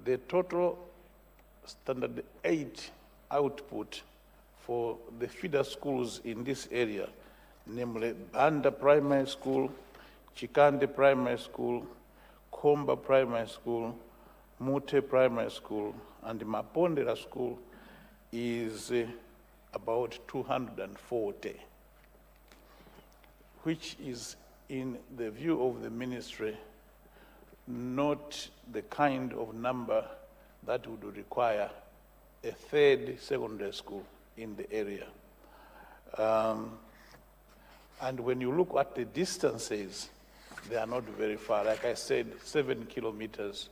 the total standard 8 output for the feeder schools in this area, namely Banda Primary School, Chikande Primary School, Komba Primary School, Mute Primary School, and Mapondera School, is about 240, which is, in the view of the ministry, not the kind of number that would require a third secondary school in the area. And when you look at the distances, they are not very far. Like I said, 7 kilometers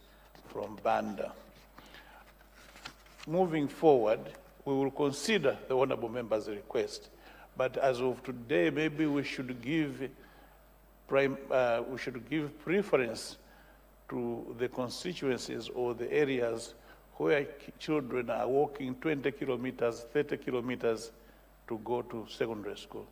from Banda. Moving forward, we will consider the honorable member's request. But as of today, maybe we should give preference to the constituencies or the areas where children are walking 20 kilometers, 30 kilometers to go to secondary school.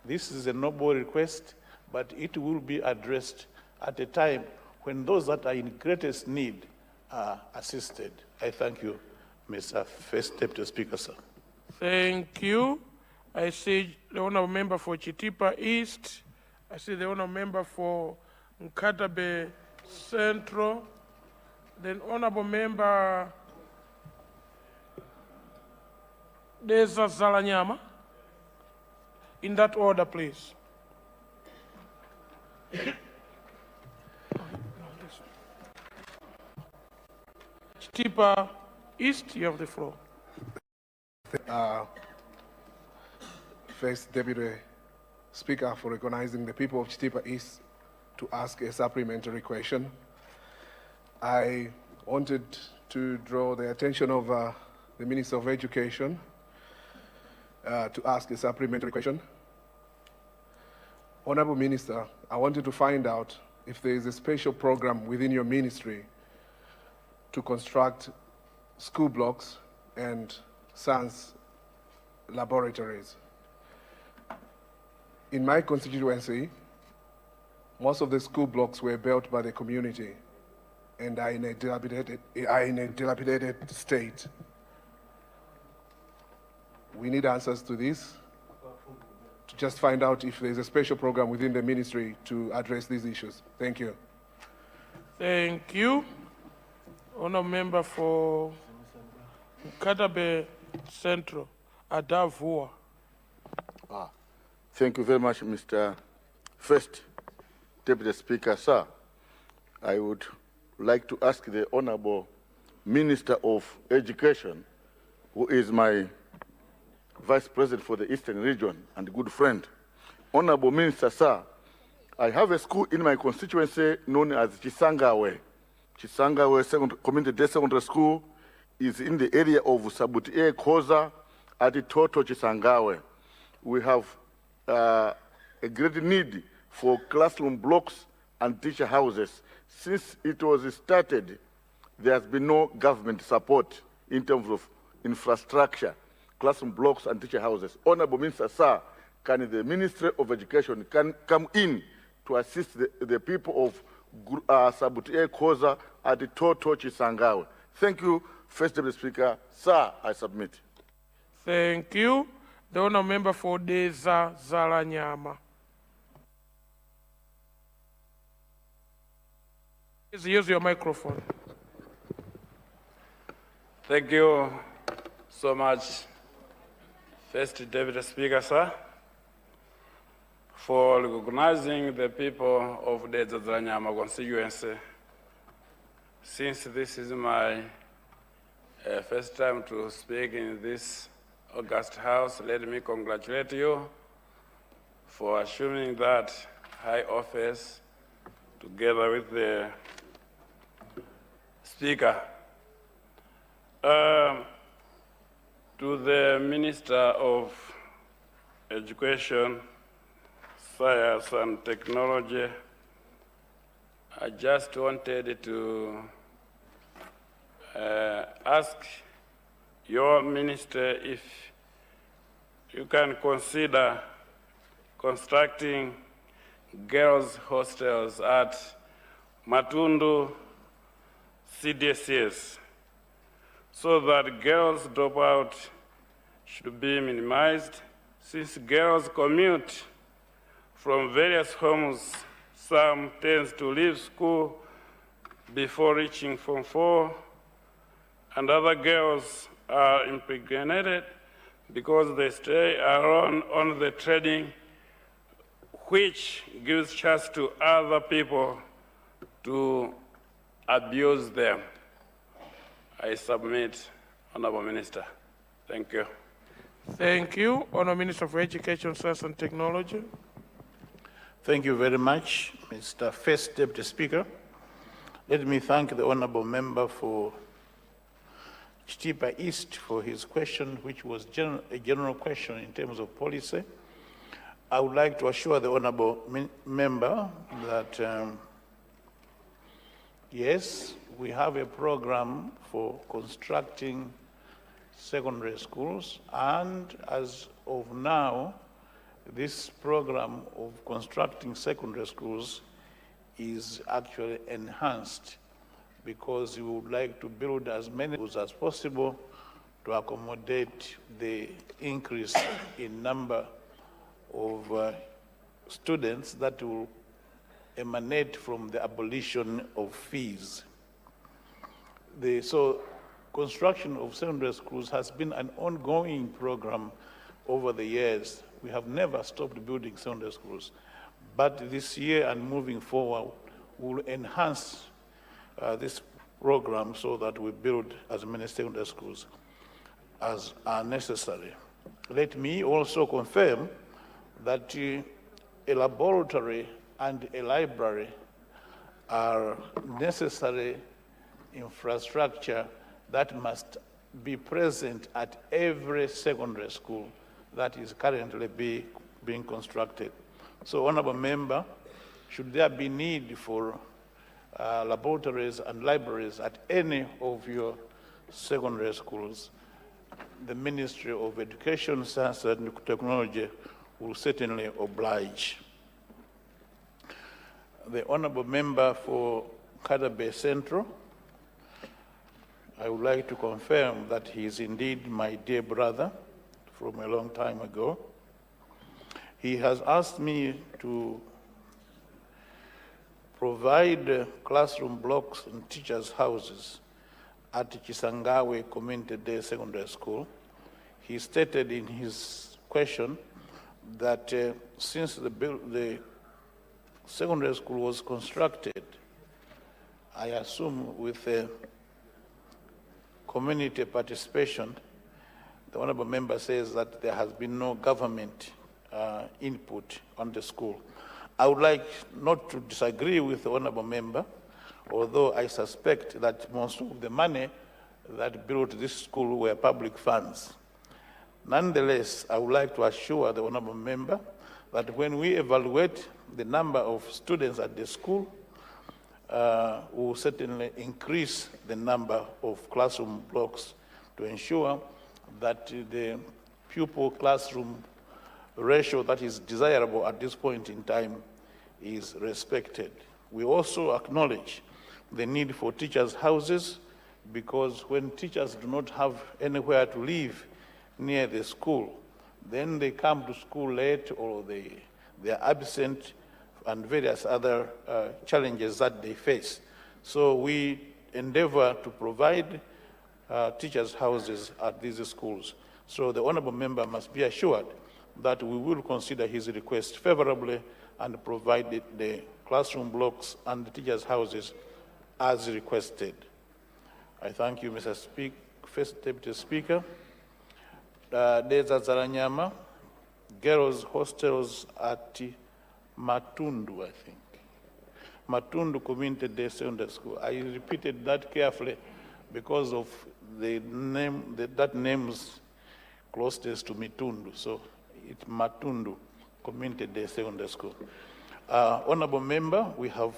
This is a noble request, but it will be addressed at a time when those that are in greatest need are assisted. I thank you, Mr. First Deputy Speaker, sir. Thank you. I see the honorable member for Chitipa East. I see the honorable member for Nkatabe Central. Then honorable member Deza Zalanyama. In that order, please. Chitipa East, you have the floor. First Deputy Speaker, for recognizing the people of Chitipa East to ask a supplementary question. I wanted to draw the attention of the Minister of Education to ask a supplementary question. Honorable Minister, I wanted to find out if there is a special program within your ministry to construct school blocks and science laboratories. In my constituency, most of the school blocks were built by the community and are in a dilapidated state. We need answers to this, to just find out if there's a special program within the ministry to address these issues. Thank you. Thank you. Honourable member for Nkatabe Central, Adavua. Thank you very much, Mr. First Deputy Speaker, sir. I would like to ask the Honorable Minister of Education, who is my Vice President for the Eastern Region and good friend. Honorable Minister, sir, I have a school in my constituency known as Chisangawe. Chisangawe Community Day Secondary School is in the area of Sabutie Koza at the Toto Chisangawe. We have a great need for classroom blocks and teacher houses. Since it was started, there has been no government support in terms of infrastructure, classroom blocks and teacher houses. Honorable Minister, sir, can the Ministry of Education come in to assist the people of Sabutie Koza at the Toto Chisangawe? Thank you, First Deputy Speaker. Sir, I submit. Thank you. The honourable member for Deza Zalanyama. Please use your microphone. Thank you so much, First Deputy Speaker, sir, for recognizing the people of the Zalanyama constituency. Since this is my first time to speak in this August House, let me congratulate you for assuming that high office together with the Speaker. To the Minister of Education, Science and Technology, I just wanted to ask your minister if you can consider constructing girls' hostels at Matundu CDCS, so that girls dropout should be minimized, since girls commute from various homes. Some tend to leave school before reaching Form 4, and other girls are impregnated because they stay around on the trading, which gives chance to other people to abuse them. I submit, Honorable Minister. Thank you. Thank you. Honourable Minister for Education, Science and Technology. Thank you very much, Mr. First Deputy Speaker. Let me thank the honorable member for Chitipa East for his question, which was a general question in terms of policy. I would like to assure the honorable member that yes, we have a program for constructing secondary schools, and as of now, this program of constructing secondary schools is actually enhanced because we would like to build as many schools as possible to accommodate the increase in number of students that will emanate from the abolition of fees. So construction of secondary schools has been an ongoing program over the years. We have never stopped building secondary schools. But this year and moving forward, we'll enhance this program so that we build as many secondary schools as are necessary. Let me also confirm that a laboratory and a library are necessary infrastructure that must be present at every secondary school that is currently being constructed. So, honorable member, should there be need for laboratories and libraries at any of your secondary schools, the Ministry of Education, Science and Technology will certainly oblige. The honorable member for Nkata Central, I would like to confirm that he is indeed my dear brother from a long time ago. He has asked me to provide classroom blocks and teachers' houses at Chisangawe Community Day Secondary School. He stated in his question that since the secondary school was constructed, I assume with community participation, the honorable member says that there has been no government input on the school. I would like not to disagree with the honorable member, although I suspect that most of the money that built this school were public funds. Nonetheless, I would like to assure the honorable member that when we evaluate the number of students at the school, we will certainly increase the number of classroom blocks to ensure that the pupil classroom ratio that is desirable at this point in time is respected. We also acknowledge the need for teachers' houses, because when teachers do not have anywhere to live near the school, then they come to school late or they are absent and various other challenges that they face. So we endeavor to provide teachers' houses at these schools. So the honorable member must be assured that we will consider his request favorably and provide the classroom blocks and the teachers' houses as requested. I thank you, Mr. First Deputy Speaker. Deza Zaranyama, girls' hostels at Matundu, I think. Matundu Community Day Secondary School. I repeated that carefully because of the name, that name's closest to Mitundu. So it's Matundu Community Day Secondary School. Honorable member, we have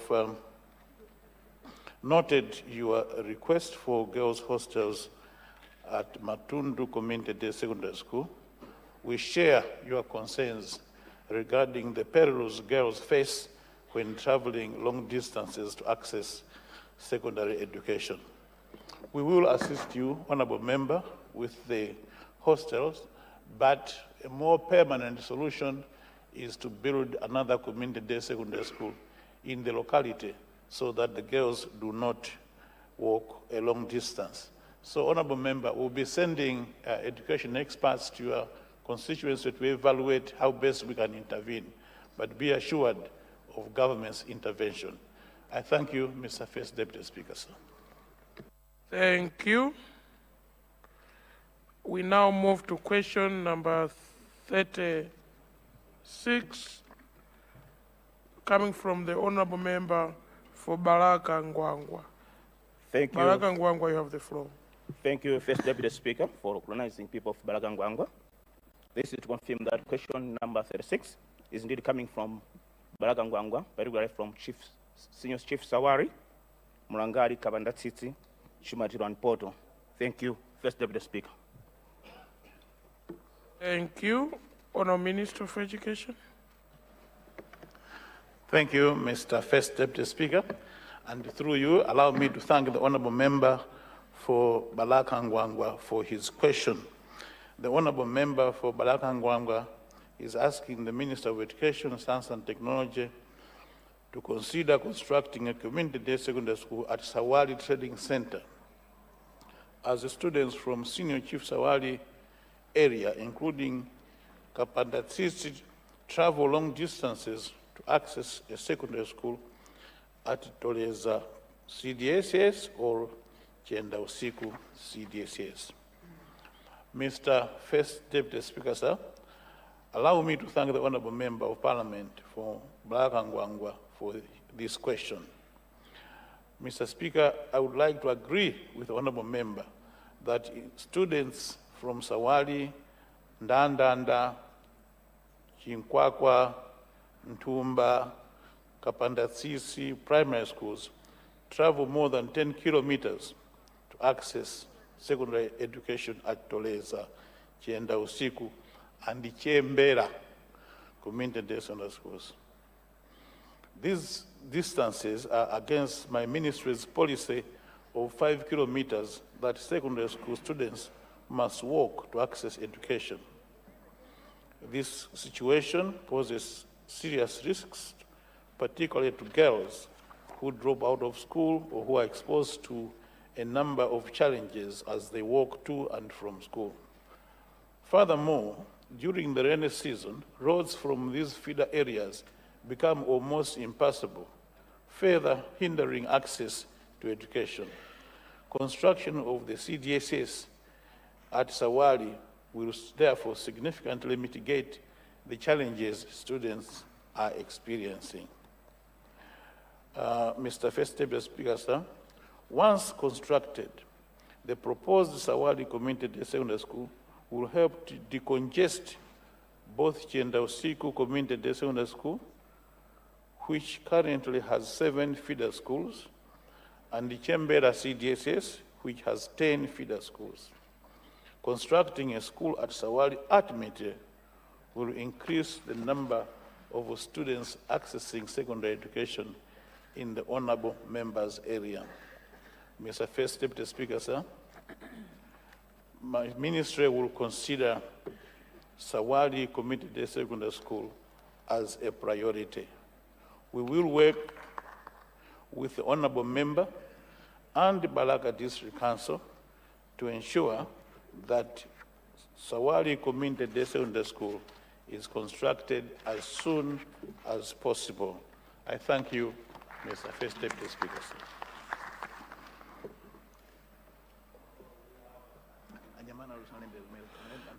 noted your request for girls' hostels at Matundu Community Day Secondary School. We share your concerns regarding the perils girls face when traveling long distances to access secondary education. We will assist you, Honorable Member, with the hostels, but a more permanent solution is to build another community day secondary school in the locality so that the girls do not walk a long distance. So, Honorable Member, we'll be sending education experts to your constituency to evaluate how best we can intervene, but be assured of government's intervention. I thank you, Mr. First Deputy Speaker, sir. Thank you. We now move to question number 36, coming from the Honorable Member for Baraka Ngwangwa. Thank you. Baraka Ngwangwa, you have the floor. Thank you, First Deputy Speaker, for recognizing people of Baragangwangwa. This is to confirm that question number 36 is indeed coming from Baragangwangwa, particularly from Senior Chief Sawari, Mulangari, Kabandatsitsi, Shumatiro, and Poto. Thank you, First Deputy Speaker. Thank you. Honourable Minister for Education. Thank you, Mr. First Deputy Speaker. And through you, allow me to thank the Honourable Member for Baraka Ngwangwa for his question. The Honourable Member for Baraka Ngwangwa is asking the Minister of Education, Science and Technology to consider constructing a community-day secondary school at Sawali Trading Center. As the students from Senior Chief Sawali area, including Kapandatsisi, travel long distances to access a secondary school at Toleza CDSS or Chenda Usiku CDSS. Mr. First Deputy Speaker, sir, allow me to thank the Honourable Member of Parliament for Baraka Ngwangwa for this question. Mr. Speaker, I would like to agree with the Honourable Member that students from Sawali, Ndandanda, Chinkwakwa, Ntumba, Kapandatsisi primary schools travel more than 10 kilometers to access secondary education at Toleza, Chenda Usiku, and the Chembera community day secondary schools. These distances are against my ministry's policy of 5 kilometers that secondary school students must walk to access education. This situation poses serious risks, particularly to girls who drop out of school or who are exposed to a number of challenges as they walk to and from school. Furthermore, during the rainy season, roads from these feeder areas become almost impassable, further hindering access to education. Construction of the CDSS at Sawali will therefore significantly mitigate the challenges students are experiencing. Mr. First Deputy Speaker, sir, once constructed, the proposed Sawali Community Secondary School will help to decongest both Chenda Usiku Community Secondary School, which currently has 7 feeder schools, and the Chembera CDSS, which has 10 feeder schools. Constructing a school at Sawali ultimately will increase the number of students accessing secondary education in the honorable members area. Mr. First Deputy Speaker, sir, my ministry will consider Sawali Community Secondary School as a priority. We will work with the honorable member and the Baraka District Council to ensure that Sawali Community Secondary School is constructed as soon as possible. I thank you, Mr. First Deputy Speaker, sir.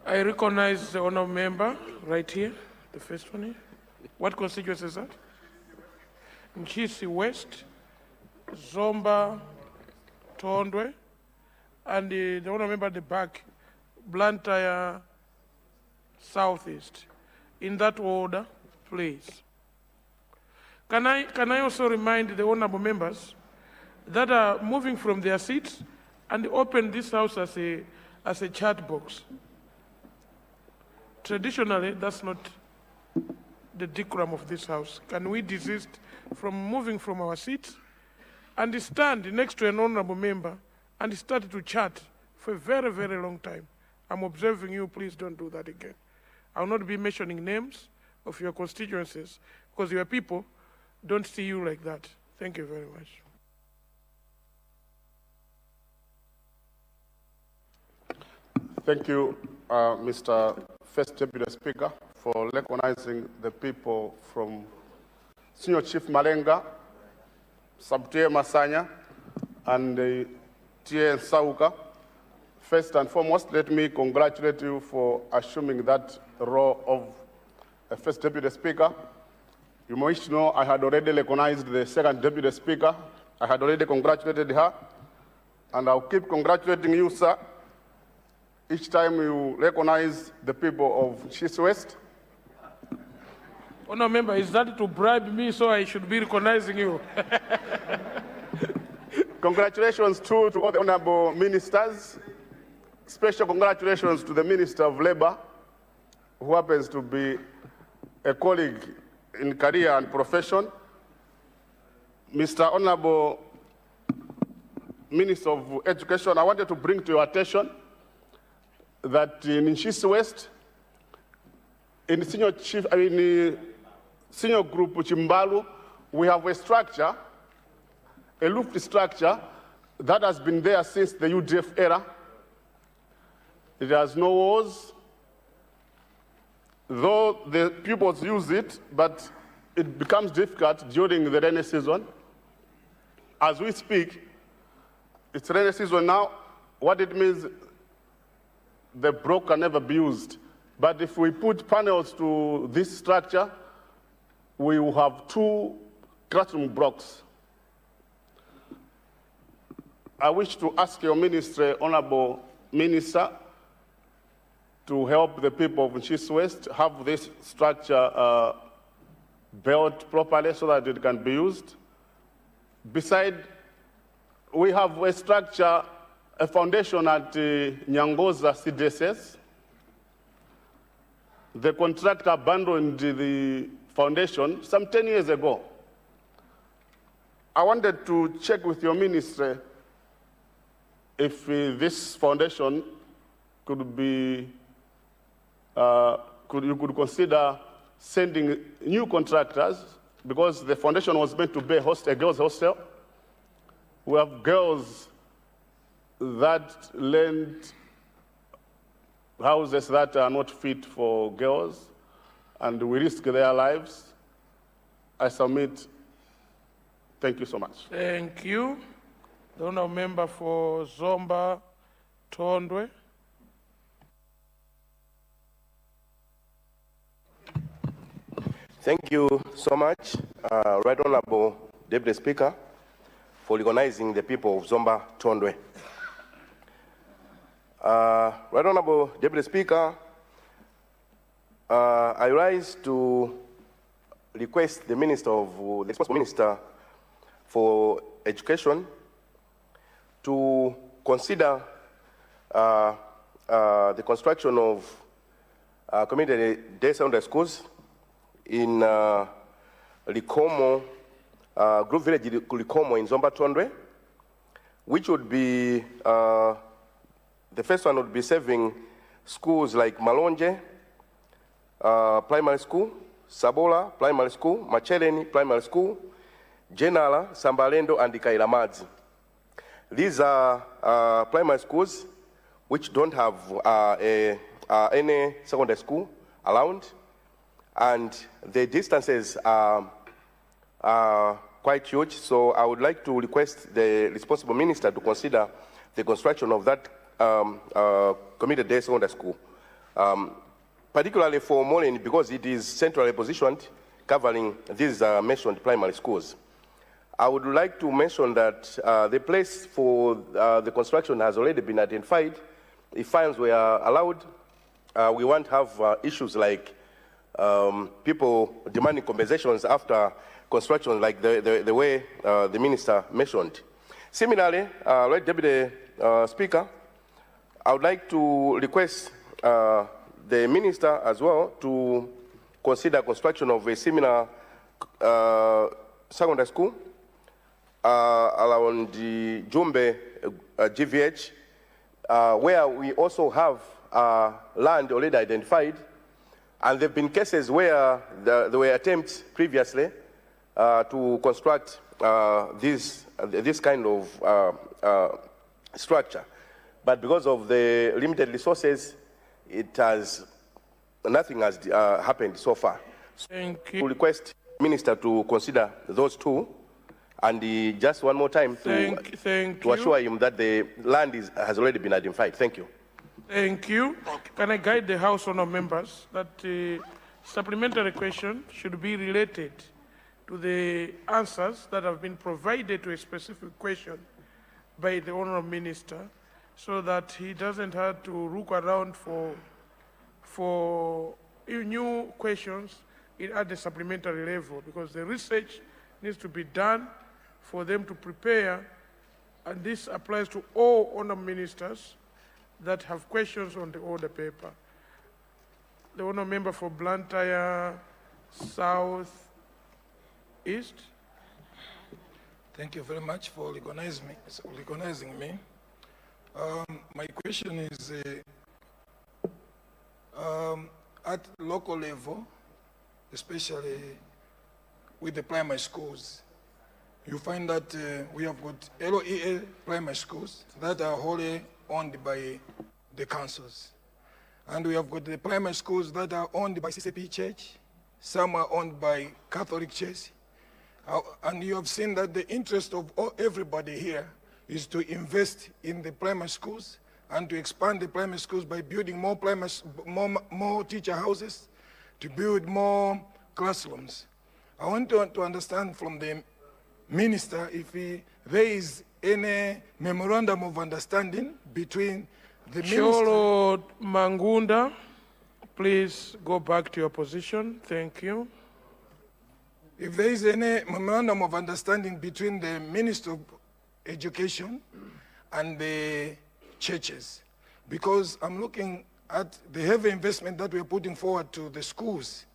I recognize the honourable member right here, the first one here. What constituency is that? Nchisi West, Zomba, Tondwe, and the honourable member at the back, Blantyre Southeast. In that order, please. Can I also remind the honourable members that are moving from their seats and open this house as a chat box? Traditionally, that's not the decorum of this house. Can we desist from moving from our seats and stand next to an honorable member and started to chat for a very, very long time. I'm observing you, please don't do that again. I will not be mentioning names of your constituencies because your people don't see you like that. Thank you very much. Thank you, Mr. First Deputy Speaker, for recognizing the people from Senior Chief Malenga, Sabtie Masanya, and Tie Sauka. First and foremost, let me congratulate you for assuming that role of a First Deputy Speaker. You must know I had already recognized the Second Deputy Speaker. I had already congratulated her, and I'll keep congratulating you, sir, each time you recognize the people of Chiefs West. Honourable Member, is that to bribe me so I should be recognizing you? Congratulations too to all the honourable ministers. Special congratulations to the Minister of Labour, who happens to be a colleague in career and profession. Mr. Honourable Minister of Education, I wanted to bring to your attention that in Nchisi West, in senior group Chimbalu, we have a structure, a looped structure that has been there since the UDF era. It has no walls, though the pupils use it, but it becomes difficult during the rainy season. As we speak, it's rainy season now. What it means, the block can never be used. But if we put panels to this structure, we will have 2 classroom blocks. I wish to ask your ministry, Honourable Minister, to help the people of Nchisi West have this structure built properly so that it can be used. Besides, we have a structure, a foundation at Nyangoza CDSS. The contractor abandoned the foundation some 10 years ago. I wanted to check with your ministry if this foundation could be, you could consider sending new contractors, because the foundation was meant to be a girls' hostel. We have girls that lend houses that are not fit for girls, and we risk their lives. I submit. Thank you so much. Thank you. The honourable member for Zomba Tondwe. Thank you so much, Right Honourable Deputy Speaker, for recognizing the people of Zomba Tondwe. Right Honourable Deputy Speaker, I rise to request the responsible Minister for Education to consider the construction of community day secondary schools in Likomo, Group Village Likomo in Zomba Tondwe, which would be, the first one would be serving schools like Malonje Primary School, Sabola Primary School, Macheleni Primary School, Jenala, Sambalendo, and Ikailamadzi. These are primary schools which don't have any secondary school around, and the distances are quite huge. So I would like to request the responsible minister to consider the construction of that community day secondary school, particularly for Molen, because it is centrally positioned, covering these mentioned primary schools. I would like to mention that the place for the construction has already been identified. If funds were allowed, we won't have issues like people demanding compensations after construction, like the way the minister mentioned. Similarly, Right Deputy Speaker, I would like to request the minister as well to consider construction of a similar secondary school around the Jumbe GVH, where we also have land already identified, and there have been cases where there were attempts previously to construct this kind of structure. But because of the limited resources, nothing has happened so far. Thank We you. request Minister to consider those two, and just one more time to assure him that the land has already been identified. Thank you. Thank you. Can I guide the House honourable members that the supplementary question should be related to the answers that have been provided to a specific question by the honourable minister, so that he doesn't have to look around for new questions at the supplementary level, because the research needs to be done for them to prepare, and this applies to all honourable ministers that have questions on the order paper. The honourable member for Blantyre South East. Thank you very much for recognizing me. My question is, at local level, especially with the primary schools, you find that we have got LEA primary schools that are wholly owned by the councils. And we have got the primary schools that are owned by CCP Church, some are owned by Catholic Church. And you have seen that the interest of everybody here is to invest in the primary schools and to expand the primary schools by building more teacher houses, to build more classrooms. I want to understand from the minister if there is any memorandum of understanding between the minister. Cholo Mangunda, please go back to your position. Thank you. If there is any memorandum of understanding between the Minister of Education and the churches, because I'm looking at the heavy investment that we're putting forward to the schools.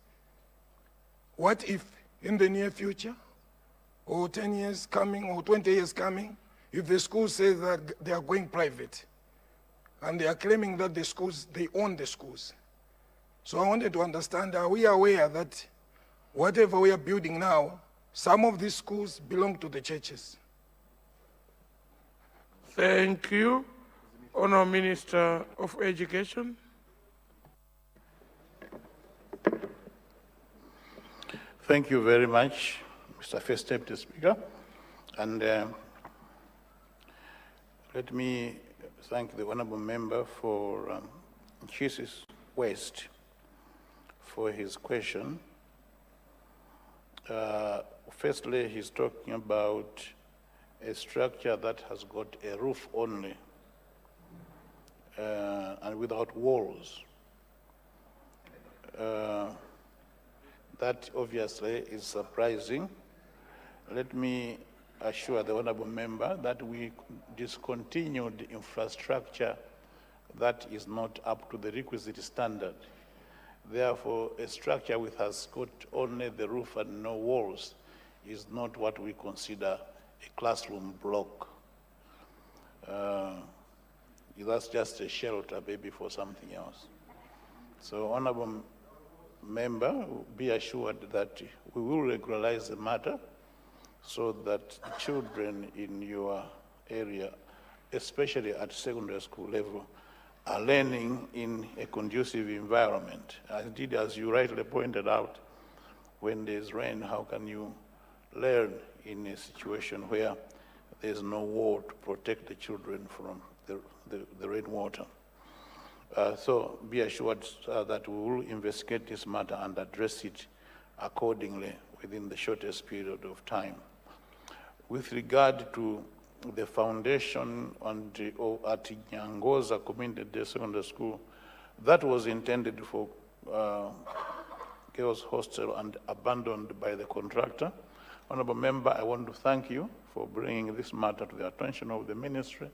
What if in the near future, or 10 years coming, or 20 years coming, if the school says that they are going private, and they are claiming that the schools, they own the schools. So I wanted to understand, are we aware that whatever we are building now, some of these schools belong to the churches? Thank you. Honourable Minister of Education. Thank you very much, Mr. First Deputy Speaker. And let me thank the honourable member for Chisis West for his question. Firstly, he's talking about a structure that has got a roof only and without walls. That obviously is surprising. Let me assure the honourable member that we discontinued infrastructure that is not up to the requisite standard. Therefore, a structure which has got only the roof and no walls is not what we consider a classroom block. That's just a shelter, maybe for something else. So, honourable member, be assured that we will regularize the matter so that children in your area, especially at secondary school level, are learning in a conducive environment. Indeed, as you rightly pointed out, when there's rain, how can you learn in a situation where there's no wall to protect the children from the rainwater? So be assured that we will investigate this matter and address it accordingly within the shortest period of time. With regard to the foundation at Nyangoza Community Day Secondary School, that was intended for girls' hostel and abandoned by the contractor. Honourable Member, I want to thank you for bringing this matter to the attention of the Ministry.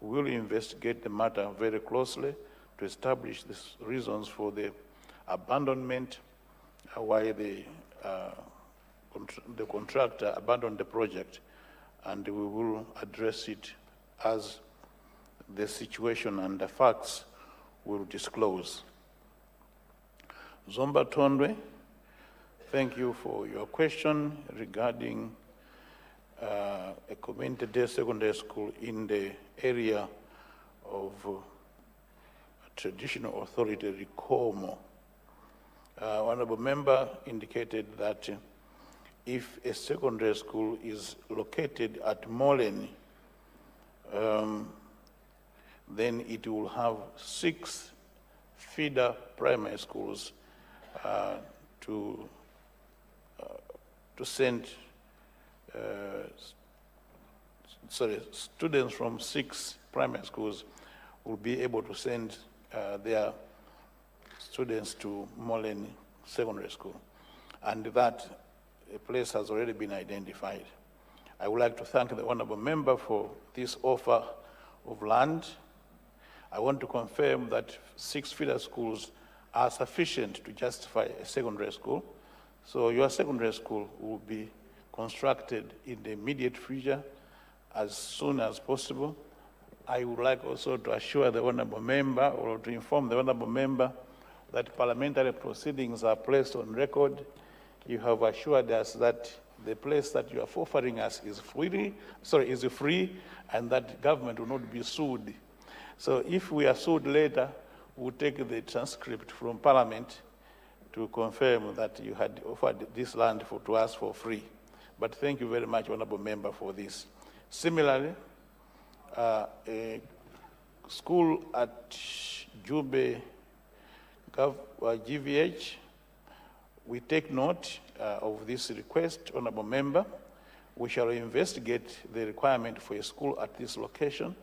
We will investigate the matter very closely to establish the reasons for the abandonment, why the contractor abandoned the project, and we will address it as the situation and the facts will disclose. Zomba Tondwe, thank you for your question regarding a community day secondary school in the area of traditional authority, Rikomo. Honorable member indicated that if a secondary school is located at Moleni, then it will have 6 feeder primary schools to send students from 6 primary schools will be able to send their students to Moleni Secondary School, and that a place has already been identified. I would like to thank the honorable member for this offer of land. I want to confirm that 6 feeder schools are sufficient to justify a secondary school. So your secondary school will be constructed in the immediate future as soon as possible. I would like also to assure the honorable member, or to inform the honorable member, that parliamentary proceedings are placed on record. You have assured us that the place that you are offering us is free, and that government will not be sued. So if we are sued later, we'll take the transcript from Parliament to confirm that you had offered this land to us for free. But thank you very much, honorable member, for this. Similarly, a school at Jube GVH, we take note of this request, honorable member. We shall investigate the requirement for a school at this location,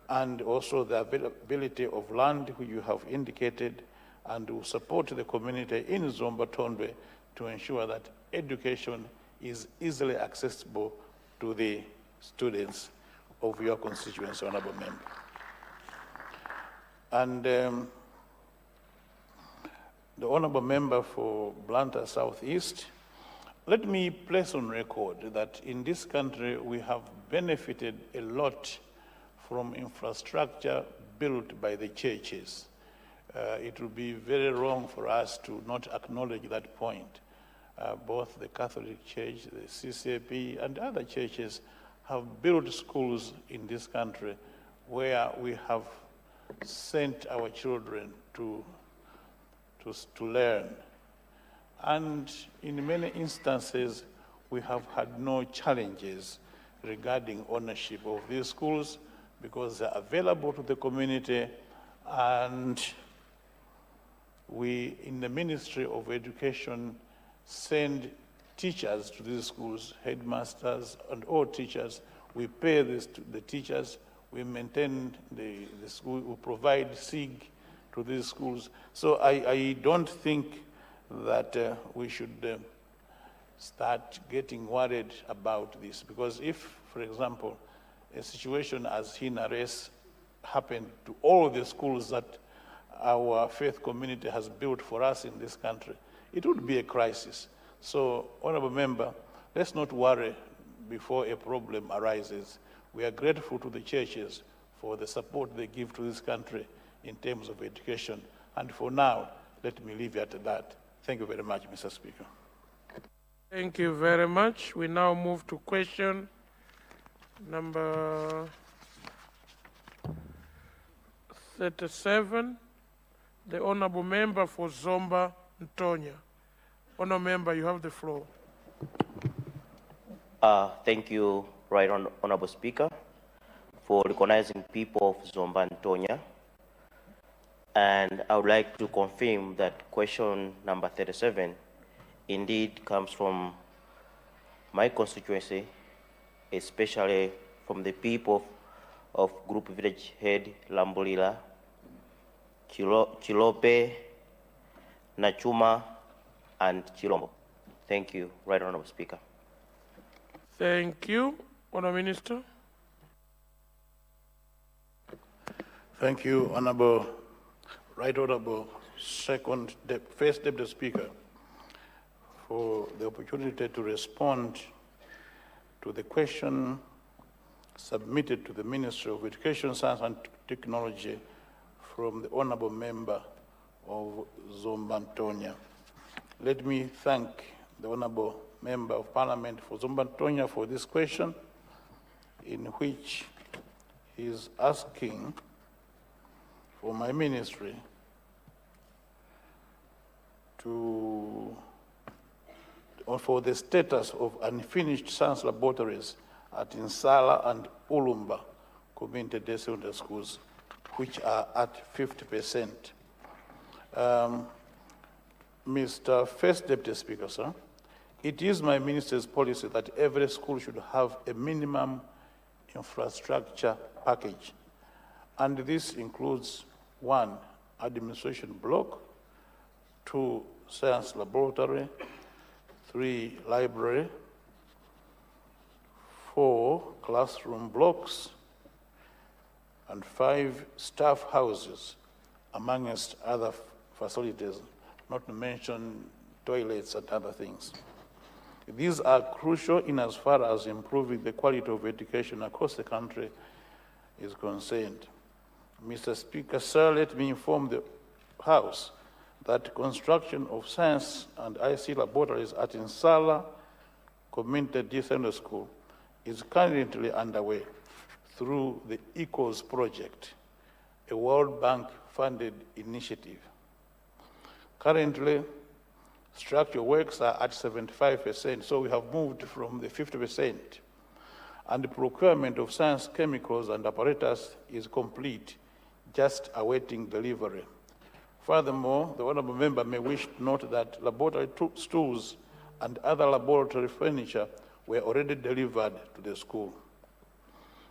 and also the availability of land which you have indicated, and will support the community in Zomba Tondwe to ensure that education is easily accessible to the students of your constituency, honorable member. And the honorable member for Luntha Southeast, let me place on record that in this country we have benefited a lot from infrastructure built by the churches. It would be very wrong for us to not acknowledge that point. Both the Catholic Church, the CCAP, and other churches have built schools in this country where we have sent our children to learn. And in many instances, we have had no challenges regarding ownership of these schools because they're available to the community, and we, in the Ministry of Education, send teachers to these schools, headmasters and all teachers. We pay this to the teachers, we maintain the school, we provide SIG to these schools. So I don't think that we should start getting worried about this, because if, for example, a situation as Hinares happened to all the schools that our faith community has built for us in this country, it would be a crisis. So, honorable member, let's not worry before a problem arises. We are grateful to the churches for the support they give to this country in terms of education. And for now, let me leave it at that. Thank you very much, Mr. Speaker. Thank you very much. We now move to question number 37. The honorable member for Zomba Ntonya. Honorable member, you have the floor. Thank you, Honorable Speaker, for recognizing people of Zomba Ntonya. And I would like to confirm that question number 37 indeed comes from my constituency, especially from the people of Group Village Head Lambulila, Chilope, Nachuma, and Chilombo. Thank you, Right Honorable Speaker. Thank you. Honorable Minister. Thank you, Honorable Right Honorable First Deputy Speaker, for the opportunity to respond to the question submitted to the Ministry of Education, Science and Technology from the Honorable Member of Zombantonia. Let me thank the Honorable Member of Parliament for Zombantonia for this question, in which he is asking for my ministry for the status of unfinished science laboratories at Insala and Ulumba community day secondary schools, which are at 50%. Mr. First Deputy Speaker, sir, it is my minister's policy that every school should have a minimum infrastructure package. And this includes 1, administration block, 2, science laboratory, 3, library, 4, classroom blocks, and 5, staff houses, amongst other facilities, not to mention toilets and other things. These are crucial in as far as improving the quality of education across the country is concerned. Mr. Speaker, sir, let me inform the House that construction of science and IC laboratories at Insala Community Day Secondary School is currently underway through the ECOS project, a World Bank-funded initiative. Currently, structural works are at 75%, so we have moved from the 50%, and the procurement of science chemicals and apparatus is complete, just awaiting delivery. Furthermore, the Honourable Member may wish to note that laboratory stools and other laboratory furniture were already delivered to the school.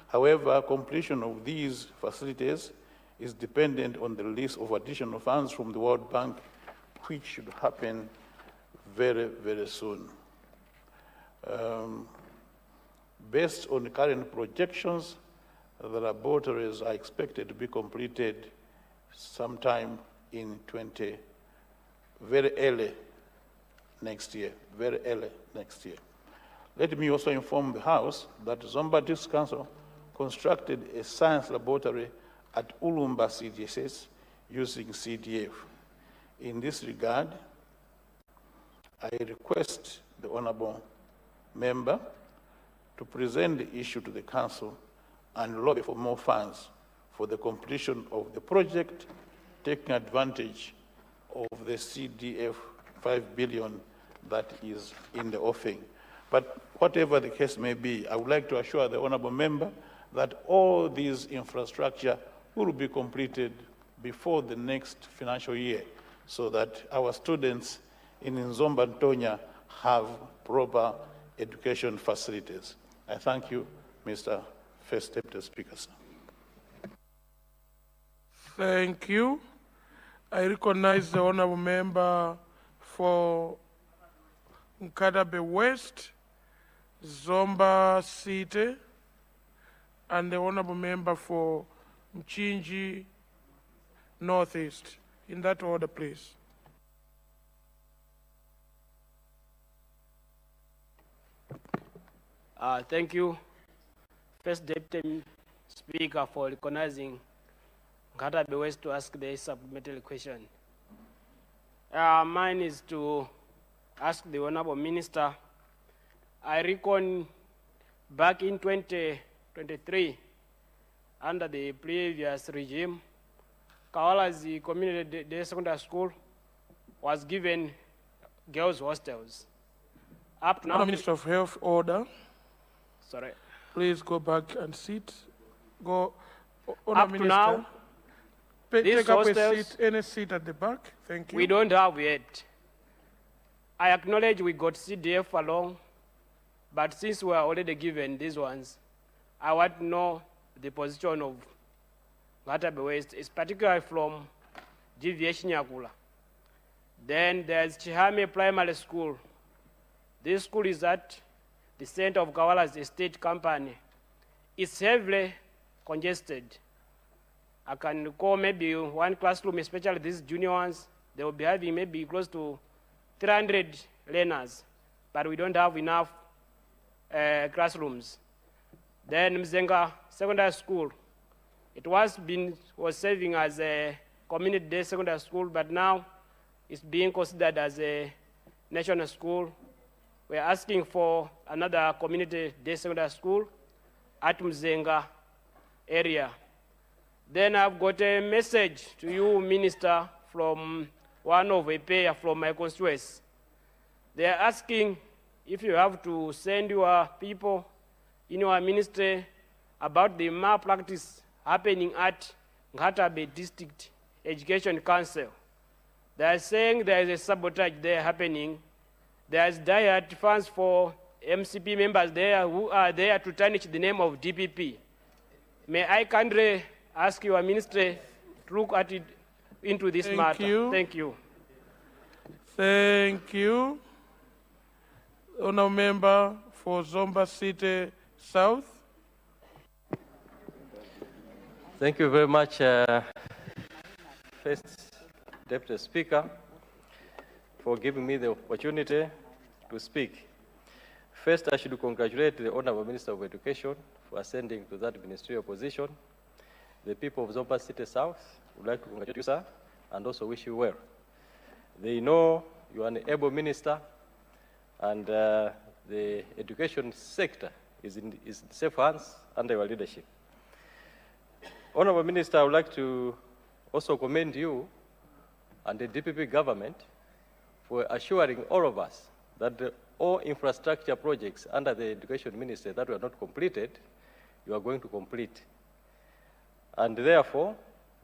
However, completion of these facilities is dependent on the release of additional funds from the World Bank, which should happen very, very soon. Based on the current projections, the laboratories are expected to be completed sometime in very early next year, very early next year. Let me also inform the House that Zomba District Council constructed a science laboratory at Ulumba CDSS using CDF. In this regard, I request the Honourable Member to present the issue to the Council and lobby for more funds for the completion of the project, taking advantage of the CDF 5 billion that is in the offing. But whatever the case may be, I would like to assure the Honourable Member that all these infrastructure will be completed before the next financial year, so that our students in Nzomba Ntonya have proper education facilities. I thank you, Mr. First Deputy Speaker, sir. Thank you. I recognize the Honourable Member for Nkadabe West, Zomba City, and the Honourable Member for Mchinji Northeast. In that order, please. Thank you, First Deputy Speaker, for recognizing Nkadabe West to ask the supplementary question. Mine is to ask the Honourable Minister. I reckon back in 2023, under the previous regime, Kawala's Community Day Secondary School was given girls' hostels. Up now, Minister of Health, order. Sorry. Please go back and sit. Go, Up to now, these take up a hostels, seat, any seat at the back. Thank you. we don't have yet. I acknowledge we got CDF along, but since we are already given these ones, I want to know the position of Nkadabe West, is particularly from GVH Nyakula. Then there's Chihame Primary School. This school is at the center of Kawala's estate company. It's heavily congested. I can recall maybe one classroom, especially these junior ones, they will be having maybe close to 300 learners, but we don't have enough classrooms. Then Mzenga Secondary School. It was serving as a community day secondary school, but now it's being considered as a national school. We're asking for another community day secondary school at Mzenga area. Then I've got a message to you, Minister, from one of a pair from my constituency. They're asking if you have to send your people in your ministry about the malpractice happening at Ngatabe District Education Council. They are saying there is a sabotage there happening. There is diet funds for MCP members there who are there to tarnish the name of DPP. May I kindly ask your ministry to look at it into this matter? Thank you. Thank you. Honourable Member for Zomba City South. Thank you very much, First Deputy Speaker, for giving me the opportunity to speak. First, I should congratulate the Honourable Minister of Education for ascending to that ministerial position. The people of Zomba City South would like to congratulate you, sir, and also wish you well. They know you are an able minister, and the education sector is in safe hands under your leadership. Honourable Minister, I would like to also commend you and the DPP government for assuring all of us that all infrastructure projects under the Education Ministry that were not completed, you are going to complete. And therefore,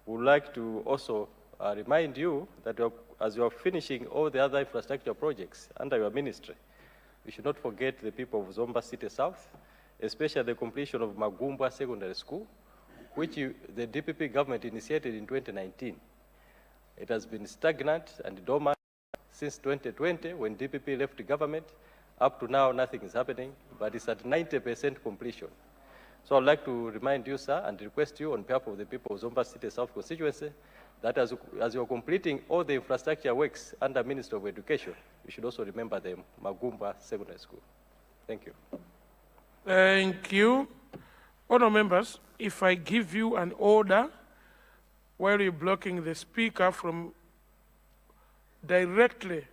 we would like to also remind you that as you are finishing all the other infrastructure projects under your ministry, you should not forget the people of Zomba City South, especially the completion of Magumba Secondary School, which the DPP government initiated in 2019. It has been stagnant and dormant since 2020 when DPP left the government. Up to now, nothing is happening, but it's at 90% completion. So I'd like to remind you, sir, and request you on behalf of the people of Zomba City South constituency that as you're completing all the infrastructure works under Ministry of Education, you should also remember the Magumba Secondary School. Thank you. Thank you. Honourable members, if I give you an order while you're blocking the speaker from directly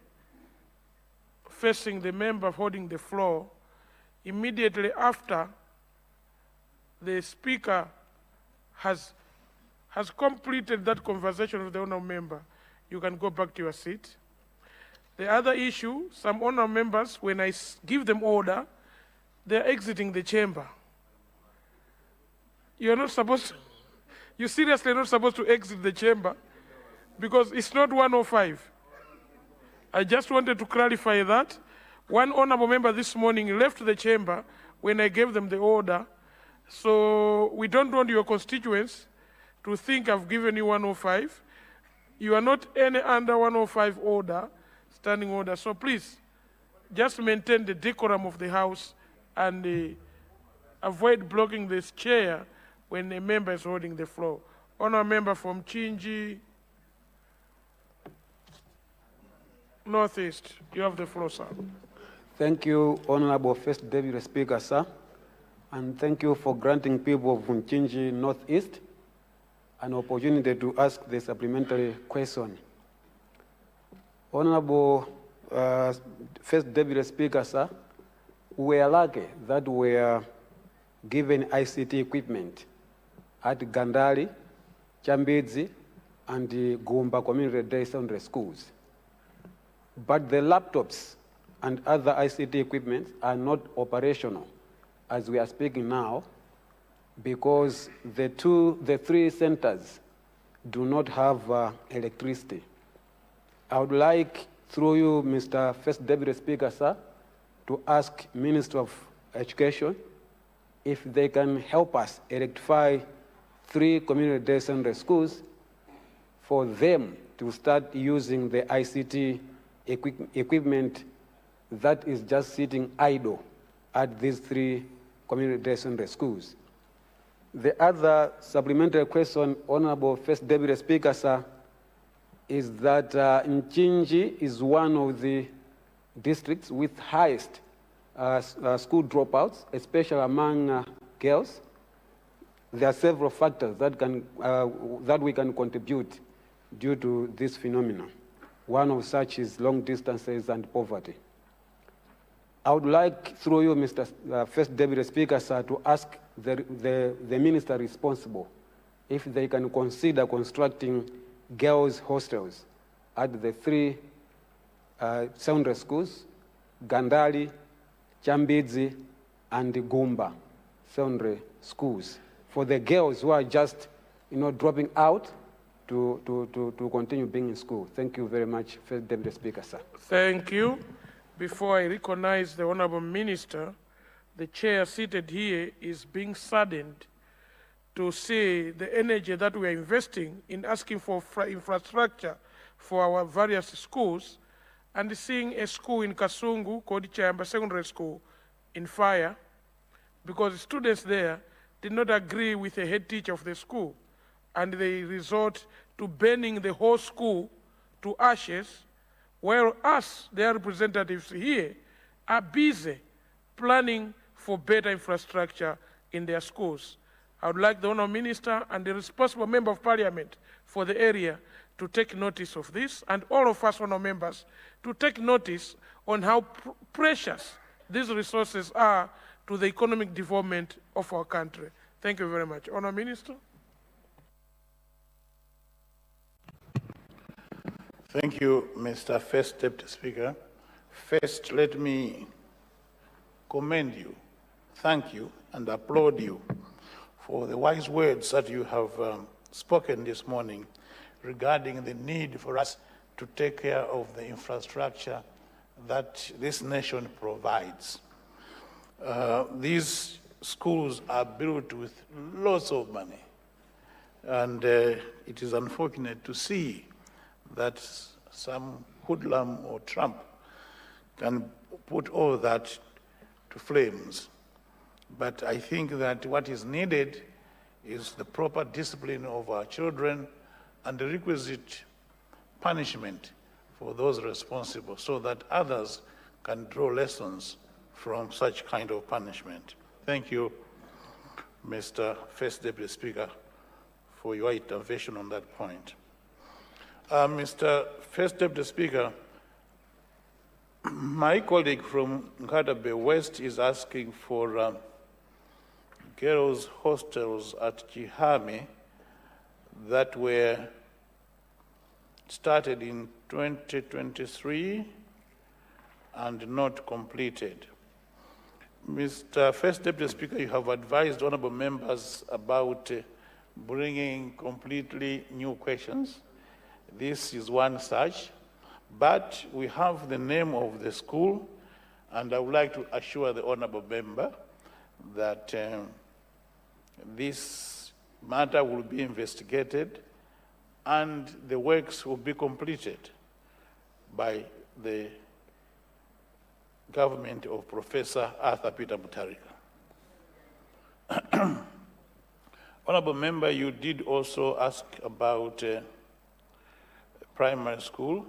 facing the member holding the floor, immediately after the speaker has completed that conversation with the honourable member, you can go back to your seat. The other issue, some honourable members, when I give them order, they're exiting the chamber. You're not supposed to, you seriously not supposed to exit the chamber because it's not 105. I just wanted to clarify that. One honorable member this morning left the chamber when I gave them the order. So we don't want your constituents to think I've given you 105. You are not any under 105 order, standing order. So please, just maintain the decorum of the House and avoid blocking this chair when a member is holding the floor. Honourable member from Chinji Northeast, you have the floor, sir. Thank you, Honourable First Deputy Speaker, sir. And thank you for granting people of Chinji Northeast an opportunity to ask the supplementary question. Honourable First Deputy Speaker, sir, we are lucky that we are given ICT equipment at Gandari, Chambedzi, and the Gumba Community Day Secondary Schools. But the laptops and other ICT equipment are not operational as we are speaking now because the three centers do not have electricity. I would like, through you, Mr. First Deputy Speaker, sir, to ask Minister of Education if they can help us electrify 3 community day secondary schools for them to start using the ICT equipment that is just sitting idle at these 3 community day secondary schools. The other supplementary question, Honourable First Deputy Speaker, sir, is that Nchinji is one of the districts with highest school dropouts, especially among girls. There are several factors that we can contribute due to this phenomenon. One of such is long distances and poverty. I would like, through you, Mr. First Deputy Speaker, sir, to ask the minister responsible if they can consider constructing girls' hostels at the three secondary schools, Gandali, Chambidzi, and Gumba secondary schools, for the girls who are just, dropping out to continue being in school. Thank you very much, First Deputy Speaker, sir. Thank you. Before I recognize the Honorable Minister, the chair seated here is being saddened to see the energy that we are investing in asking for infrastructure for our various schools, and seeing a school in Kasungu called Chamba Secondary School in fire because students there did not agree with the head teacher of the school, and they resort to burning the whole school to ashes, while us, their representatives here, are busy planning for better infrastructure in their schools. I would like the Honourable Minister and the responsible Member of Parliament for the area to take notice of this, and all of us Honourable Members to take notice on how precious these resources are to the economic development of our country. Thank you very much. Honourable Minister. Thank you, Mr. First Deputy Speaker. First, let me commend you, thank you, and applaud you for the wise words that you have spoken this morning regarding the need for us to take care of the infrastructure that this nation provides. These schools are built with lots of money, and it is unfortunate to see that some hoodlum or Trump can put all that to flames. But I think that what is needed is the proper discipline of our children and the requisite punishment for those responsible so that others can draw lessons from such kind of punishment. Thank you, Mr. First Deputy Speaker, for your intervention on that point. Mr. First Deputy Speaker, my colleague from Nkatabe West is asking for girls' hostels at Chihame that were started in 2023 and not completed. Mr. First Deputy Speaker, you have advised honorable members about bringing completely new questions. This is one such, but we have the name of the school, and I would like to assure the honorable member that this matter will be investigated and the works will be completed by the government of Professor Arthur Peter Mutharika. Honorable member, you did also ask about primary school.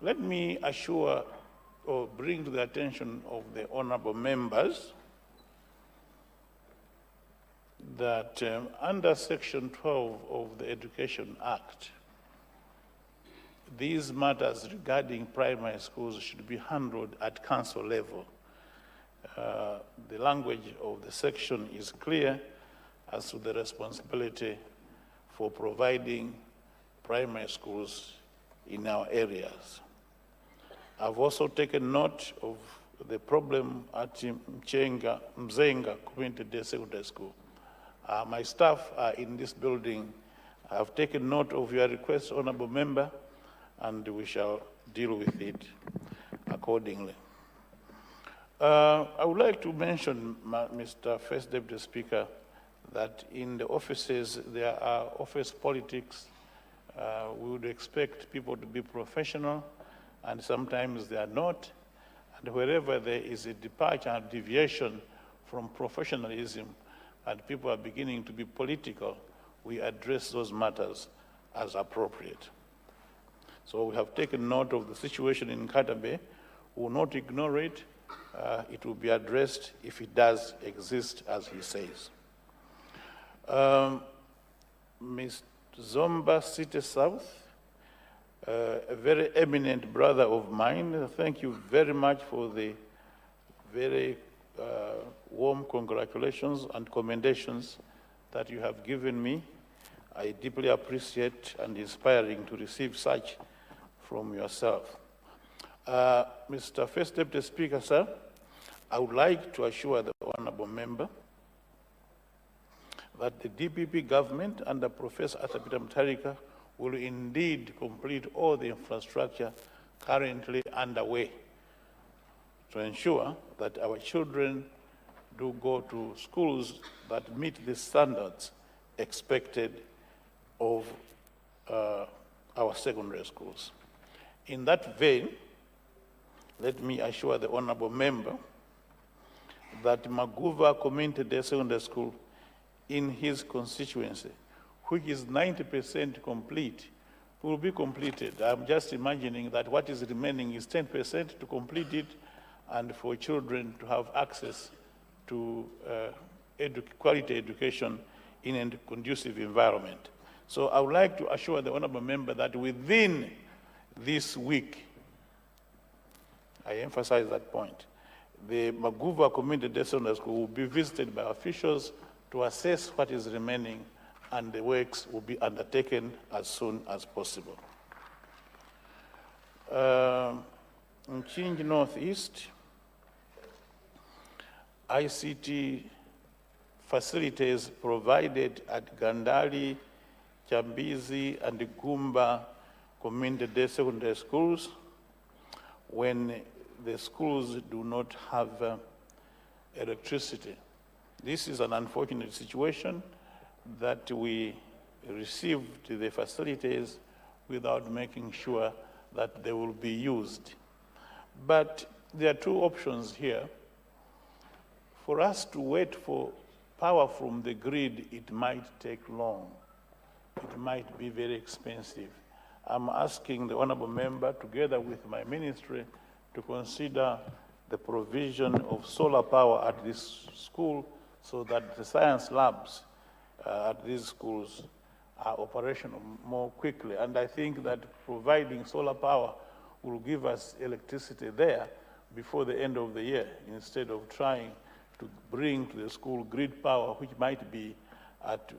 Let me assure or bring to the attention of the honorable members that under Section 12 of the Education Act, these matters regarding primary schools should be handled at council level. The language of the section is clear as to the responsibility for providing primary schools in our areas. I've also taken note of the problem at Mzenga Community Day Secondary School. My staff are in this building. I've taken note of your request, honorable member, and we shall deal with it accordingly. I would like to mention, Mr. First Deputy Speaker, that in the offices there are office politics. We would expect people to be professional, and sometimes they are not. And wherever there is a departure and deviation from professionalism and people are beginning to be political, we address those matters as appropriate. So we have taken note of the situation in Nkatabe. We will not ignore it, it will be addressed if it does exist, as he says. Ms. Zomba City South, a very eminent brother of mine, thank you very much for the very warm congratulations and commendations that you have given me. I deeply appreciate and inspiring to receive such from yourself. Mr. First Deputy Speaker, sir, I would like to assure the honorable member that the DPP government under Professor Athapita Mutharika will indeed complete all the infrastructure currently underway to ensure that our children do go to schools that meet the standards expected of our secondary schools. In that vein, let me assure the honorable member that Maguva Community Day Secondary School in his constituency, which is 90% complete, will be completed. I'm just imagining that what is remaining is 10% to complete it and for children to have access to quality education in a conducive environment. So I would like to assure the honorable member that within this week, I emphasize that point, the Maguva Community Day Secondary School will be visited by officials to assess what is remaining, and the works will be undertaken as soon as possible. In Chinji Northeast, ICT facilities provided at Gandali, Chambizi, and Gumba Community Day Secondary Schools when the schools do not have electricity. This is an unfortunate situation that we received the facilities without making sure that they will be used. But there are two options here. For us to wait for power from the grid, it might take long. It might be very expensive. I'm asking the honorable member, together with my ministry, to consider the provision of solar power at this school so that the science labs at these schools are operational more quickly. And I think that providing solar power will give us electricity there before the end of the year, instead of trying to bring to the school grid power, which might be at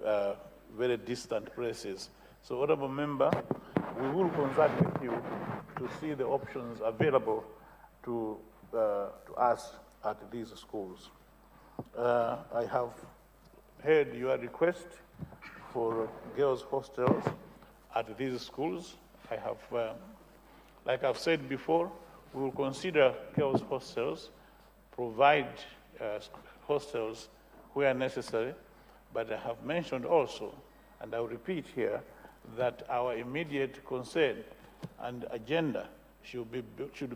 very distant places. So, honorable member, we will consult with you to see the options available to us at these schools. I have heard your request for girls' hostels at these schools. I have, like I've said before, we will consider girls' hostels, provide hostels where necessary, but I have mentioned also, and I'll repeat here, that our immediate concern and agenda should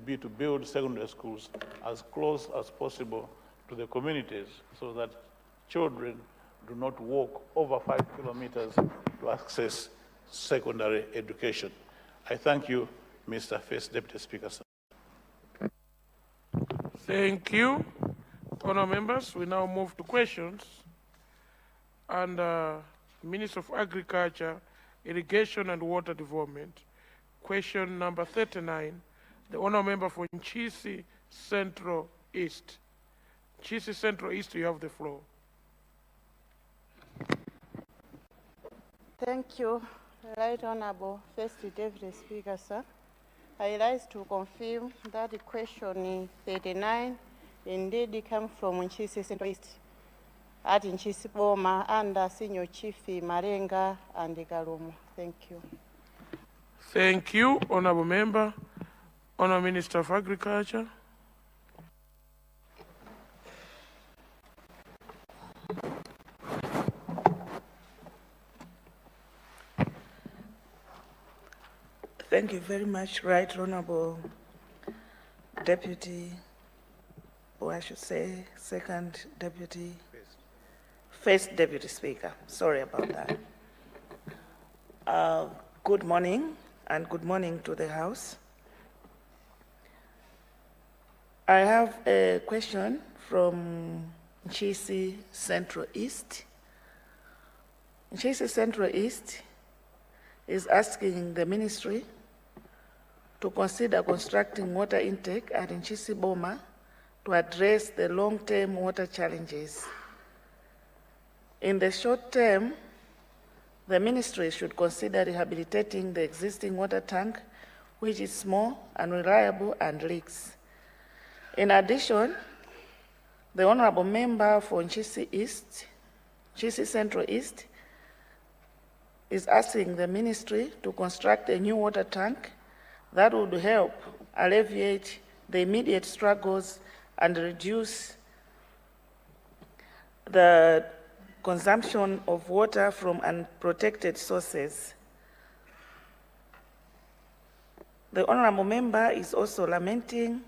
be to build secondary schools as close as possible to the communities so that children do not walk over 5 kilometers to access secondary education. I thank you, Mr. First Deputy Speaker. Thank you. Honourable members, we now move to questions. And Minister of Agriculture, Irrigation and Water Development. Question number 39, the honourable member for Nchisi Central East. Nchisi Central East, you have the floor. Thank you, Right Honourable First Deputy Speaker, sir. I rise to confirm that the question 39 indeed comes from Nchisi Central East at Nchisi Boma under Senior Chief Malenga and Galumo. Thank you. Thank you, Honourable Member. Honourable Minister of Agriculture. Thank you very much, Right Honourable Deputy, or I should say Second Deputy, First Deputy Speaker. Sorry about that. Good morning, and good morning to the House. I have a question from Nchisi Central East. Nchisi Central East is asking the ministry to consider constructing water intake at Nchisi Boma to address the long-term water challenges. In the short term, the ministry should consider rehabilitating the existing water tank, which is small, unreliable, and leaks. In addition, the honorable member for Nchisi Central East, is asking the ministry to construct a new water tank that would help alleviate the immediate struggles and reduce the consumption of water from unprotected sources. The honorable member is also lamenting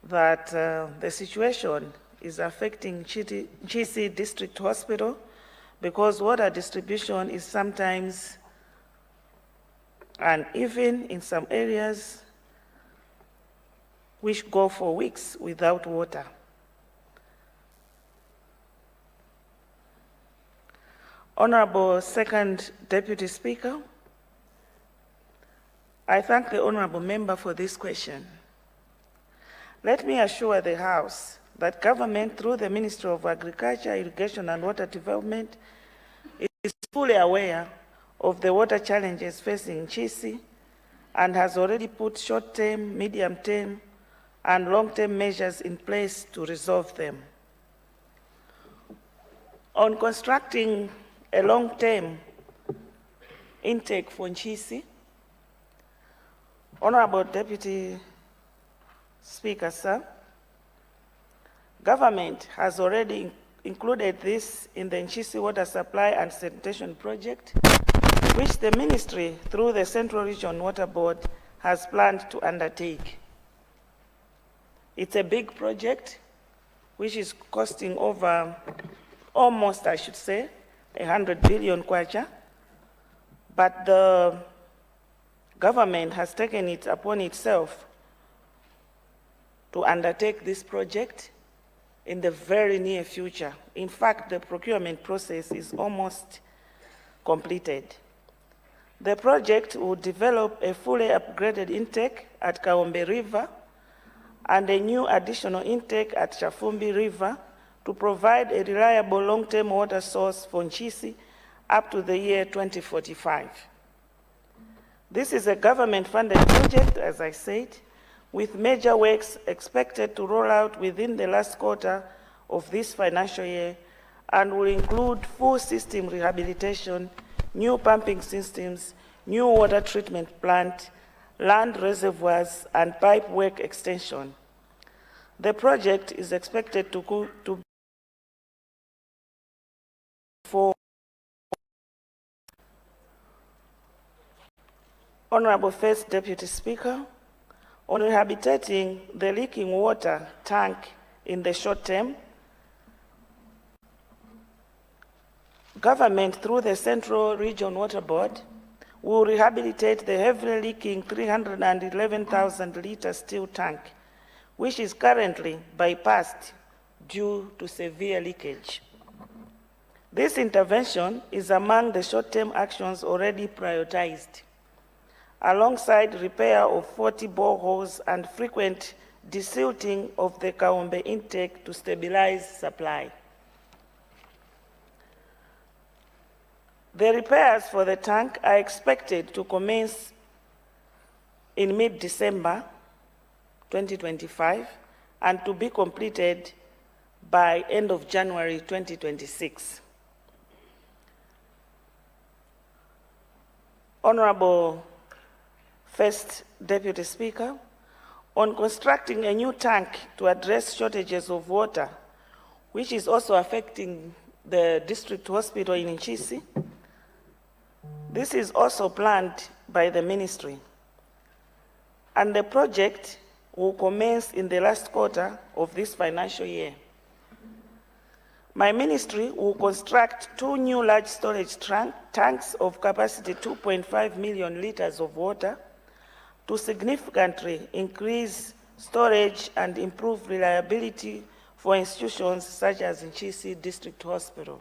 that the situation is affecting Nchisi District Hospital because water distribution is sometimes uneven in some areas, which go for weeks without water. Honorable Second Deputy Speaker, I thank the honorable member for this question. Let me assure the House that government, through the Ministry of Agriculture, Irrigation and Water Development, is fully aware of the water challenges facing Nchisi and has already put short-term, medium-term, and long-term measures in place to resolve them. On constructing a long-term intake for Nchisi, Honorable Deputy Speaker, sir, government has already included this in the Nchisi Water Supply and Sanitation Project, which the ministry, through the Central Region Water Board, has planned to undertake. It's a big project, which is costing over, almost, I should say, 100 billion kwacha, but the government has taken it upon itself to undertake this project in the very near future. In fact, the procurement process is almost completed. The project will develop a fully upgraded intake at Kaombe River and a new additional intake at Chafumbi River to provide a reliable long-term water source for Nchisi up to the year 2045. This is a government-funded project, as I said, with major works expected to roll out within the last quarter of this financial year and will include full system rehabilitation, new pumping systems, new water treatment plant, land reservoirs, and pipe work extension. The project is expected to for Honorable First Deputy Speaker, on rehabilitating the leaking water tank in the short term, government, through the Central Region Water Board, will rehabilitate the heavily leaking 311,000 litre steel tank, which is currently bypassed due to severe leakage. This intervention is among the short-term actions already prioritized, alongside repair of 40 boreholes and frequent desilting of the Kaombe intake to stabilize supply. The repairs for the tank are expected to commence in mid-December 2025 and to be completed by end of January 2026. Honorable First Deputy Speaker, on constructing a new tank to address shortages of water, which is also affecting the district hospital in Nchisi, this is also planned by the ministry, and the project will commence in the last quarter of this financial year. My ministry will construct 2 new large storage tanks of capacity 2.5 million liters of water to significantly increase storage, and improved reliability for institutions such as Nchisi District Hospital.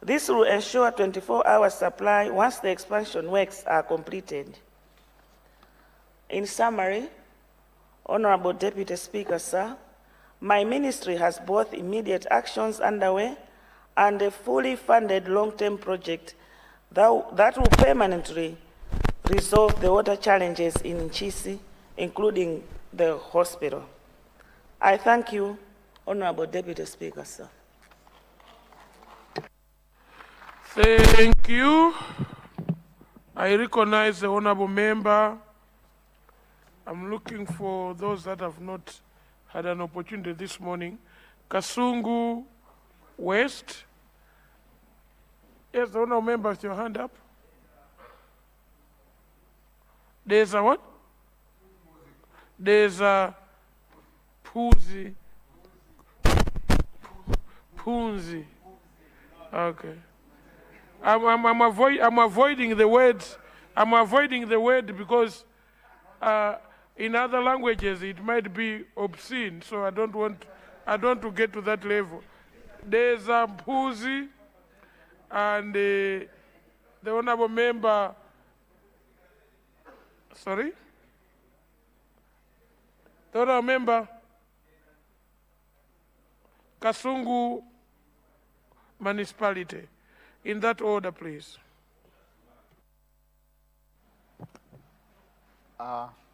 This will ensure 24-hour supply once the expansion works are completed. In summary, Honorable Deputy Speaker, sir, my ministry has both immediate actions underway and a fully funded long-term project that will permanently resolve the water challenges in Nchisi, including the hospital. I thank you, Honorable Deputy Speaker, sir. Thank you. I recognize the honorable member. I'm looking for those that have not had an opportunity this morning. Kasungu West. Yes, the honorable member with your hand up. There's a what? There's a Punzi. Okay. I'm avoiding the words. I'm avoiding the word because in other languages it might be obscene, so I don't want to get to that level. There's a Puzi, and the honorable member. Sorry. The honorable member. Kasungu Municipality. In that order, please.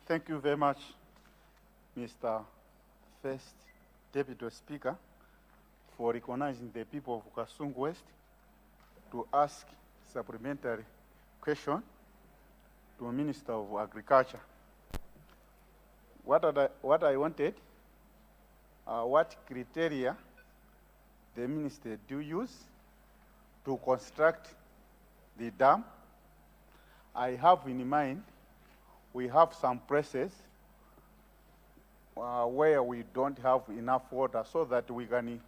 Thank you very much, Mr. First Deputy Speaker, for recognizing the people of Kasungu West to ask supplementary question to the Minister of Agriculture. What I wanted, what criteria the Minister do use to construct the dam. I have in mind, we have some places where we don't have enough water so that we can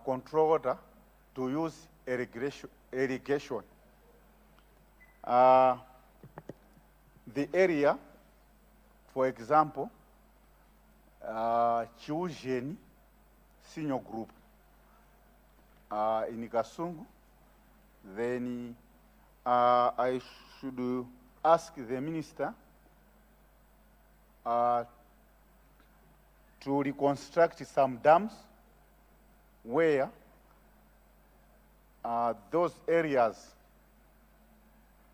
control water to use irrigation. The area, for example, Chiujeni Senior Group in Kasungu, then I should ask the minister to reconstruct some dams where those areas,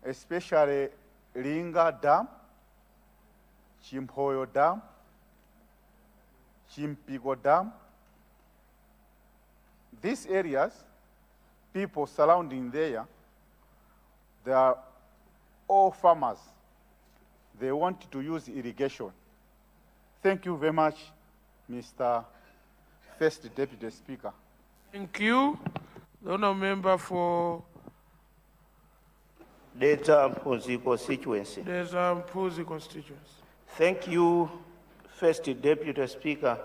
especially Linga Dam, Chimpoyo Dam, Chimpigo Dam, these areas, people surrounding there, they are all farmers. They want to use irrigation. Thank you very much, Mr. First Deputy Speaker. Thank you. The honourable member for Data Mpuzi constituency. there's a Mpuzi constituency. Thank you, First Deputy Speaker,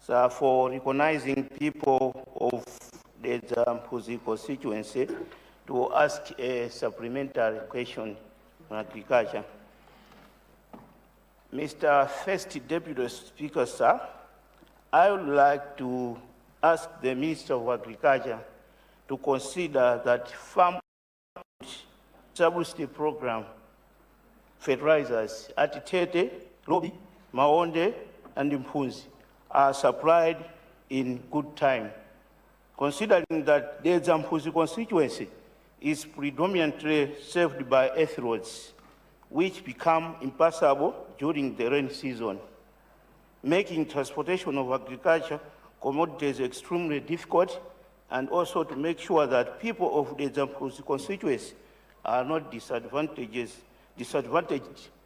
sir, for recognizing people of the Mpuzi constituency to ask a supplementary question on agriculture. Mr. First Deputy Speaker, sir, I would like to ask the Minister of Agriculture to consider that farm subsidy program fertilizers at Tete, Lobi, Maonde, and Mpunzi are supplied in good time. Considering that the Mpuzi constituency is predominantly served by earth roads, which become impassable during the rainy season, making transportation of agriculture commodities extremely difficult, and also to make sure that people of the Mpuzi constituency are not disadvantaged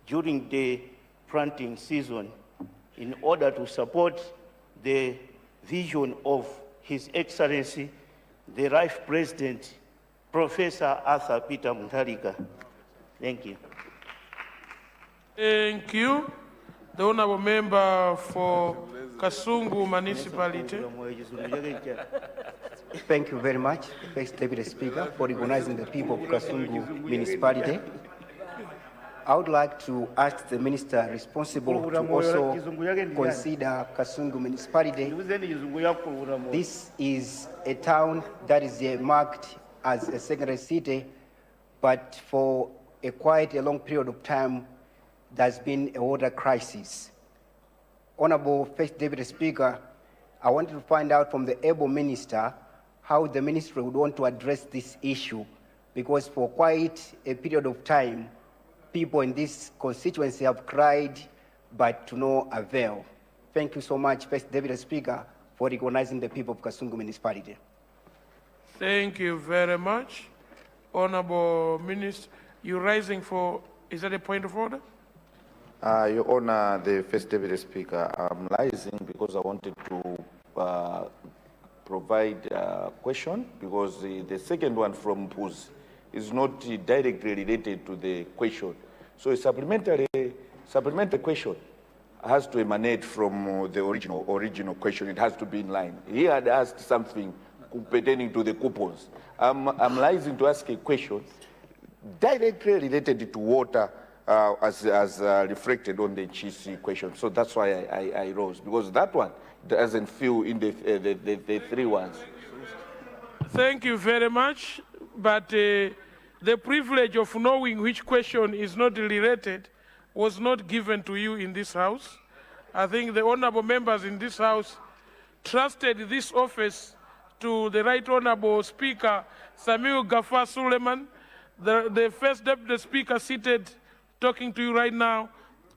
during the planting season, in order to support the vision of His Excellency, the Vice President, Professor Arthur Peter Mutharika. Thank you. Thank you. The honourable member for Kasungu Municipality. Thank you very much, First Deputy Speaker, for recognizing the people of Kasungu Municipality. I would like to ask the minister responsible to also consider Kasungu municipality. This is a town that is marked as a secondary city, but for quite a long period of time, there's been a water crisis. Honorable First Deputy Speaker, I wanted to find out from the able minister how the ministry would want to address this issue, because for quite a period of time, people in this constituency have cried, but to no avail. Thank you so much, First Deputy Speaker, for recognizing the people of Kasungu municipality. Thank you very much. Honorable Minister, you're rising for, is that a point of order? Your Honor, the First Deputy Speaker, I'm rising because I wanted to provide a question, because the second one from Puz is not directly related to the question. So a supplementary question has to emanate from the original question. It has to be in line. He had asked something pertaining to the coupons. I'm rising to ask a question directly related to water as reflected on the GC question. So that's why I rose, because that one doesn't fill in the three ones. Thank you very much, but the privilege of knowing which question is not related was not given to you in this House. I think the honorable members in this House trusted this office to the Right Honorable Speaker, Samuel Gafar Suleiman, the First Deputy Speaker seated talking to you right now,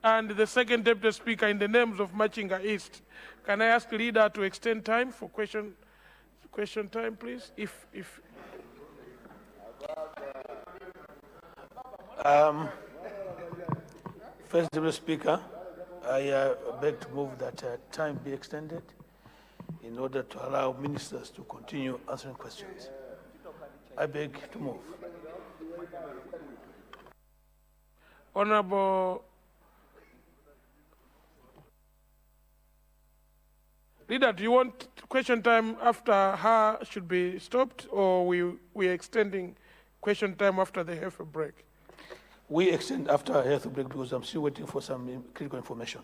and the Second Deputy Speaker in the names of Machinga East. Can I ask the leader to extend time for question time, please? First Deputy Speaker, I beg to move that time be extended in order to allow ministers to continue answering questions. I beg to move. Honorable Leader, do you want question time after her should be stopped, or we are extending question time after the health break? We extend after a health break because I'm still waiting for some critical information.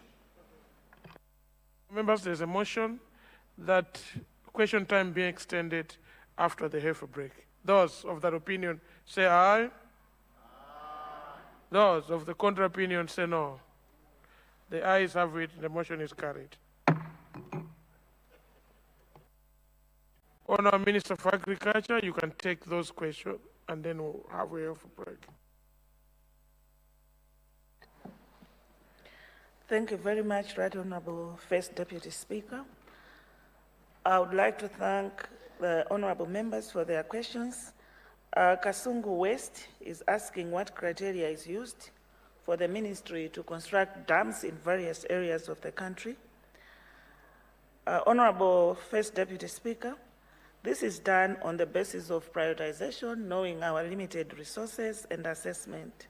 Members, there's a motion that question time be extended after the health break. Those of that opinion say aye. Those of the contrary opinion say no. The ayes have it, the motion is carried. Honourable Minister for Agriculture, you can take those questions and then we'll have a health break. Thank you very much, Right Honorable First Deputy Speaker. I would like to thank the honorable members for their questions. Kasungu West is asking what criteria is used for the ministry to construct dams in various areas of the country. Honorable First Deputy Speaker, this is done on the basis of prioritization, knowing our limited resources and assessment.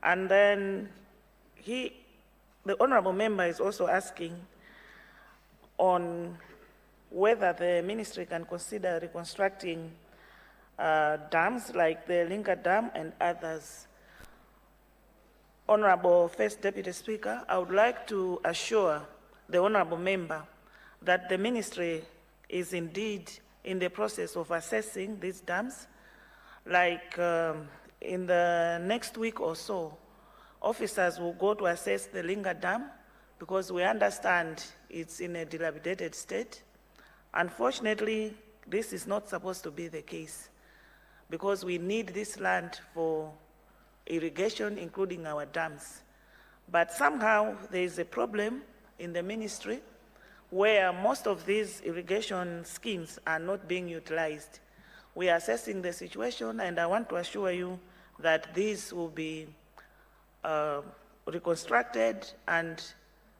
And then the honorable member is also asking on whether the ministry can consider reconstructing dams like the Luntha Dam and others. Honorable First Deputy Speaker, I would like to assure the honorable member that the ministry is indeed in the process of assessing these dams. Like in the next week or so, officers will go to assess the Luntha Dam because we understand it's in a dilapidated state. Unfortunately, this is not supposed to be the case because we need this land for irrigation, including our dams. But somehow there is a problem in the ministry where most of these irrigation schemes are not being utilized. We are assessing the situation, and I want to assure you that these will be reconstructed and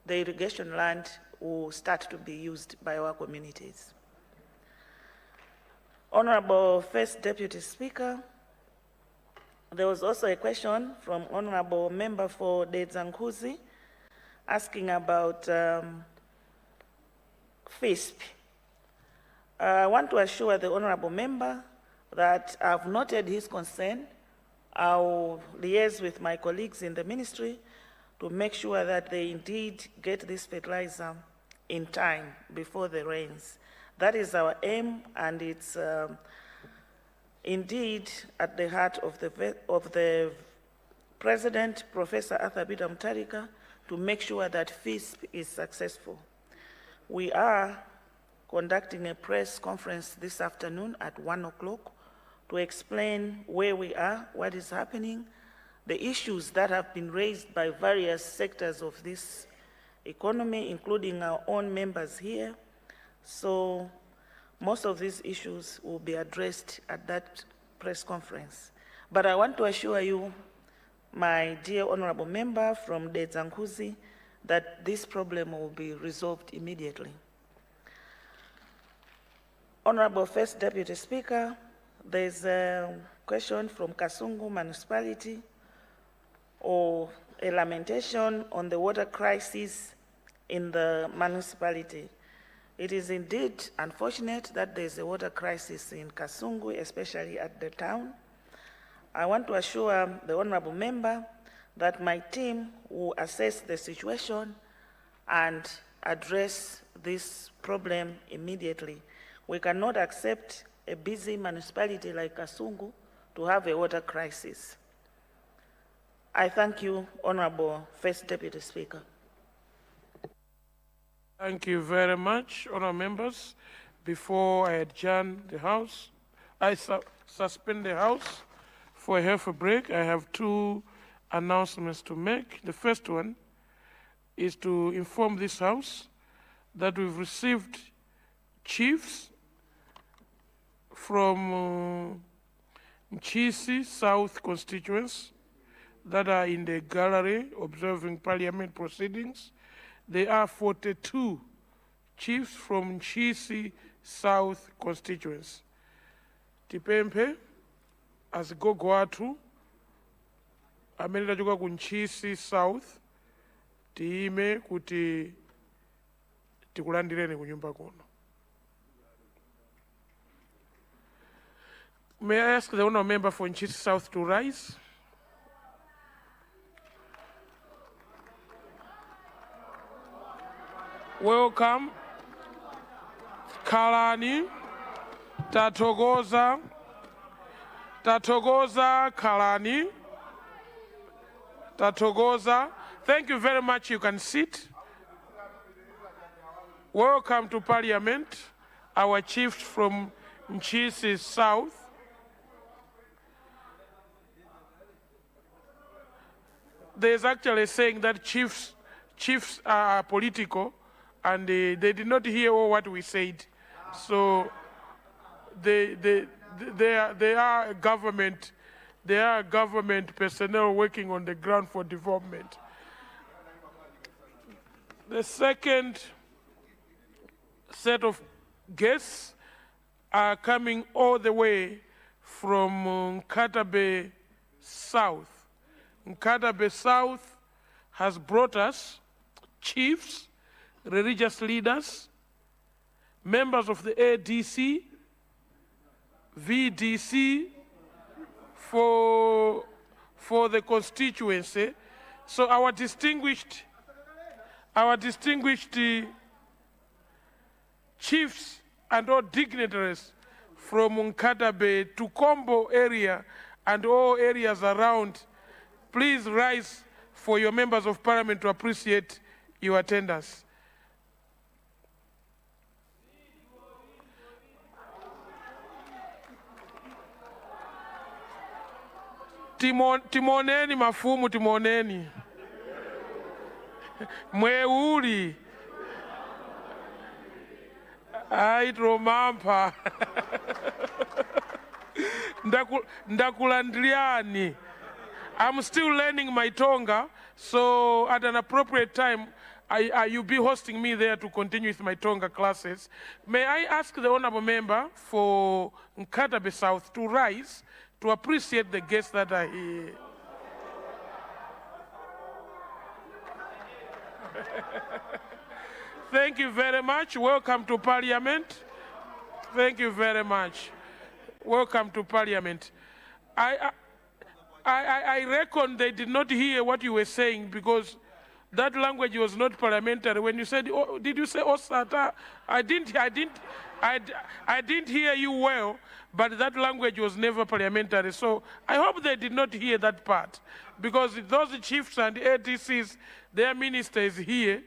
the irrigation land will start to be used by our communities. Honorable First Deputy Speaker, there was also a question from Honorable Member for Dedzankuzi asking about FISP. I want to assure the Honorable Member that I've noted his concern I'll liaise with my colleagues in the ministry to make sure that they indeed get this fertilizer in time before the rains. That is our aim, and it's indeed at the heart of the President, Professor Arthur Peter Mutharika, to make sure that FISP is successful. We are conducting a press conference this afternoon at 1 o'clock to explain where we are, what is happening, the issues that have been raised by various sectors of this economy, including our own members here. So most of these issues will be addressed at that press conference. But I want to assure you, my dear honorable member from Dzankuzi, that this problem will be resolved immediately. Honorable First Deputy Speaker, there's a question from Kasungu Municipality, or a lamentation on the water crisis in the municipality. It is indeed unfortunate that there's a water crisis in Kasungu, especially at the town. I want to assure the honorable member that my team will assess the situation and address this problem immediately. We cannot accept a busy municipality like Kasungu to have a water crisis. I thank you, Honorable First Deputy Speaker. Thank you very much, honourable members. Before I adjourn the House, I suspend the House for a half a break. I have two announcements to make. The first one is to inform this House that we've received chiefs from Mchisi South constituents that are in the gallery observing parliament proceedings. There are 42 chiefs from Mchisi South constituents. Tipempe as Gogwatu, amenera joka ku Mchisi South, tiime kuti tikulandireni kunyumba kuno. May I ask the honourable member for Mchisi South to rise? Welcome, Kalani, Tatogoza, Kalani, Tatogoza. Thank you very much, you can sit. Welcome to Parliament, our chiefs from Mchisi South. There's actually saying that chiefs are political, and they did not hear all what we said. So they are government personnel working on the ground for development. The second set of guests are coming all the way from Nkatabe South. Nkatabe South has brought us chiefs, religious leaders, members of the ADC, VDC for the constituency. So our distinguished chiefs and all dignitaries from Nkatabe to Kombo area and all areas around, please rise for your members of parliament to appreciate your attendance. Timoneni mafumu, timoneni. Mweuli. Aitromampa. Ndakulandriani. I'm still learning my Tonga, so at an appropriate time, you'll be hosting me there to continue with my Tonga classes. May I ask the honorable member for Nkatabe South to rise to appreciate the guests that are here. Thank you very much. Welcome to Parliament. Thank you very much. Welcome to Parliament. I reckon they did not hear what you were saying because that language was not parliamentary. When you said, oh, did you say Osata? I didn't hear you well, but that language was never parliamentary. So I hope they did not hear that part, because those chiefs and ATCs, their minister is here,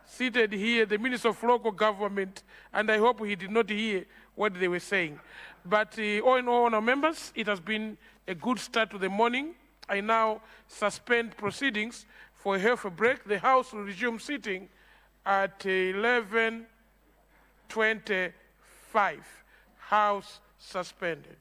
seated here, the Minister of Local Government, and I hope he did not hear what they were saying. But all in all, our members, it has been a good start to the morning. I now suspend proceedings for a half a break. The House will resume sitting at 11:25. House suspended.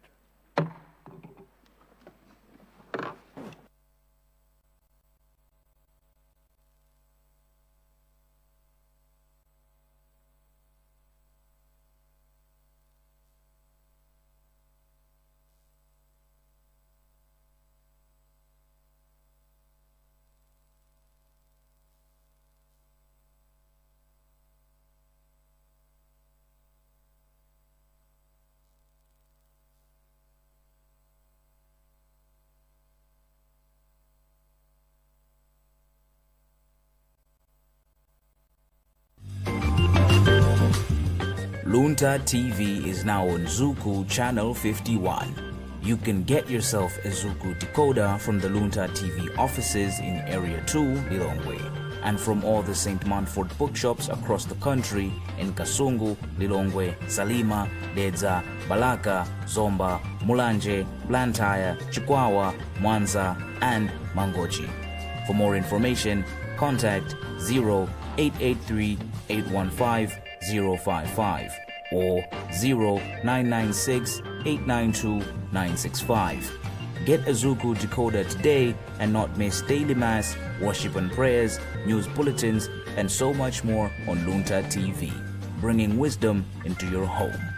Luntha TV is now on Zuku Channel 51. You can get yourself a Zuku decoder from the Luntha TV offices in Area 2, Lilongwe, and from all the St. Manford bookshops across the country in Kasungu, Lilongwe, Salima, Dedza, Balaka, Zomba, Mulanje, Blantyre, Chikwawa, Mwanza, and Mangochi. For more information, contact 0883 815 055 or 0996 892 965. Get a Zuku decoder today and not miss daily mass, worship and prayers, news bulletins, and so much more on Luntha TV, bringing wisdom into your home.